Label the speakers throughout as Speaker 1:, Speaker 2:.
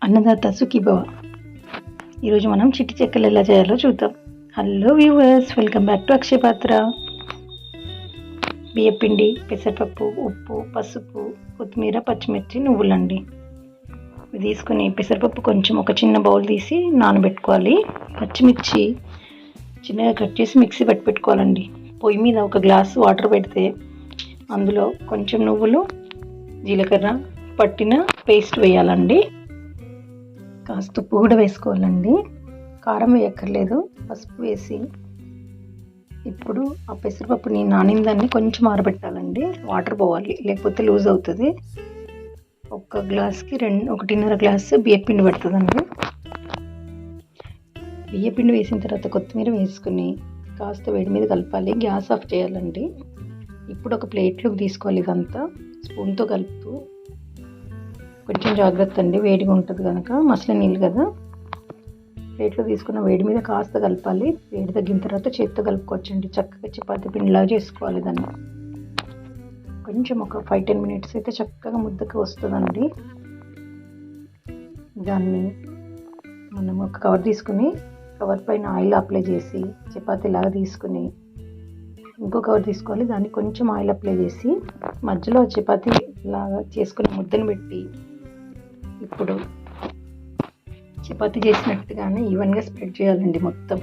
Speaker 1: అన్నదాత సుఖీభవ. ఈరోజు మనం చిట్టి చెక్కలు ఎలా చేయాలో చూద్దాం. Hello viewers, welcome back to Akshaya Patra. బియ్యపిండి, పెసరపప్పు, ఉప్పు, పసుపు, కొత్తిమీర, పచ్చిమిర్చి, నువ్వులండి. ఇవి తీసుకుని పెసరపప్పు కొంచెం ఒక చిన్న బౌల్ తీసి నానబెట్టుకోవాలి. పచ్చిమిర్చి చిన్నగా కట్ చేసి మిక్సీ పట్టి పెట్టుకోవాలండి. పొయ్యి మీద ఒక గ్లాసు వాటర్ పెడితే అందులో కొంచెం నువ్వులు, జీలకర్ర పట్టిన పేస్ట్ వేయాలండి. కాస్త ఉప్పు కూడా వేసుకోవాలండి. కారం వేయక్కర్లేదు, పసుపు వేసి ఇప్పుడు ఆ పెసరపప్పుని నానిందాన్ని కొంచెం ఆరబెట్టాలండి. వాటర్ పోవాలి, లేకపోతే లూజ్ అవుతుంది. ఒక గ్లాస్కి 1.5 గ్లాసు బియ్యపిండి పడుతుందండి. బియ్యపిండి వేసిన తర్వాత కొత్తిమీర వేసుకుని కాస్త వేడి మీద కలపాలి. గ్యాస్ ఆఫ్ చేయాలండి. ఇప్పుడు ఒక ప్లేట్లోకి తీసుకోవాలి. ఇదంతా స్పూన్తో కలుపుతూ, కొంచెం జాగ్రత్త అండి, వేడిగా ఉంటుంది కనుక, మసలి నీళ్ళు కదా. ప్లేట్లో తీసుకున్న వేడి మీద కాస్త కలపాలి. వేడి తగ్గిన తర్వాత చేతితో కలుపుకోవచ్చండి. చక్కగా చపాతీ పిండిలాగా చేసుకోవాలి దాన్ని. కొంచెం ఒక 5-10 మినిట్స్ అయితే చక్కగా ముద్దకు వస్తుందండి. దాన్ని మనం ఒక కవర్ తీసుకుని, కవర్ పైన ఆయిల్ అప్లై చేసి చపాతీలాగా తీసుకుని ఇంకో కవర్ తీసుకోవాలి. దాన్ని కొంచెం ఆయిల్ అప్లై చేసి మధ్యలో చపాతీ లాగా చేసుకుని ముద్దను పెట్టి, ఇప్పుడు చపాతీ చేసినట్టుగానే ఈవెన్గా స్ప్రెడ్ చేయాలండి. మొత్తం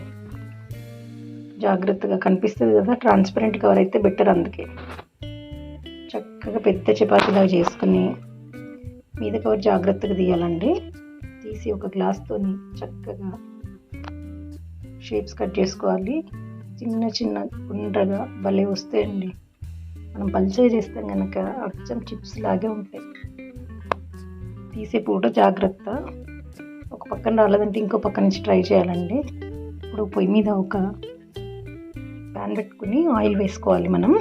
Speaker 1: జాగ్రత్తగా కనిపిస్తుంది కదా, ట్రాన్స్పరెంట్ కవర్ అయితే బెటర్. అందుకే చక్కగా పెద్ద చపాతీలాగా చేసుకుని మీద కవర్ జాగ్రత్తగా తీయాలండి. తీసి ఒక గ్లాస్తోని చక్కగా షేప్స్ కట్ చేసుకోవాలి. చిన్న చిన్న గుండ్రగా భలే వస్తాయండి. మనం పల్చగా చేస్తాం కనుక అచ్చం చిప్స్ లాగే ఉంటాయి. తీసే పూట జాగ్రత్త, ఒక పక్కన రాలేదంటే ఇంకో పక్క నుంచి ట్రై చేయాలండి. ఇప్పుడు పొయ్యి మీద ఒక ప్యాన్ పెట్టుకుని ఆయిల్ వేసుకోవాలి. మనం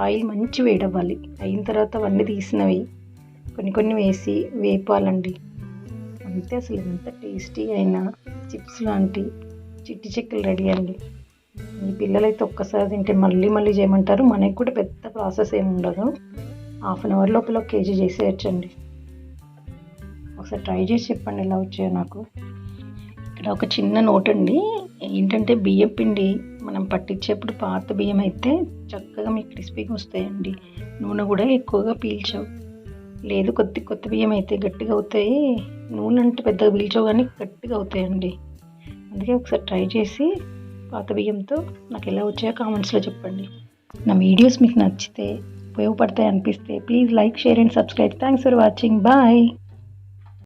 Speaker 1: ఆయిల్ మంచి వేడవ్వాలి. అయిన తర్వాత అవన్నీ తీసినవి కొన్ని వేసి వేపాలండి. అంతే, అసలు ఎంత టేస్టీ అయినా చిప్స్ లాంటి చిట్టి చెక్కలు రెడీ అండి. ఈ పిల్లలైతే ఒక్కసారి తింటే మళ్ళీ చేయమంటారు. మనకి కూడా పెద్ద ప్రాసెస్ ఏమి ఉండదు. హాఫ్ అన్ అవర్ లోపల 1 కేజీ చేసేయచ్చండి. ఒకసారి ట్రై చేసి చెప్పండి ఎలా వచ్చాయో నాకు. ఇక్కడ ఒక చిన్న నోట్ అండి, ఏంటంటే బియ్యం పిండి మనం పట్టించేప్పుడు పాత బియ్యం అయితే చక్కగా మీకు క్రిస్పీగా వస్తాయండి. నూనె కూడా ఎక్కువగా పీల్చవు. లేదు కొత్త బియ్యం అయితే గట్టిగా అవుతాయి. నూనె అంటే పెద్దగా పీల్చవు కానీ గట్టిగా అవుతాయండి. అందుకే ఒకసారి ట్రై చేసి పాత బియ్యంతో నాకు ఎలా వచ్చాయో కామెంట్స్లో చెప్పండి. నా వీడియోస్ మీకు నచ్చితే, ఉపయోగపడతాయి అనిపిస్తే please like, share and subscribe. Thanks for watching. Bye.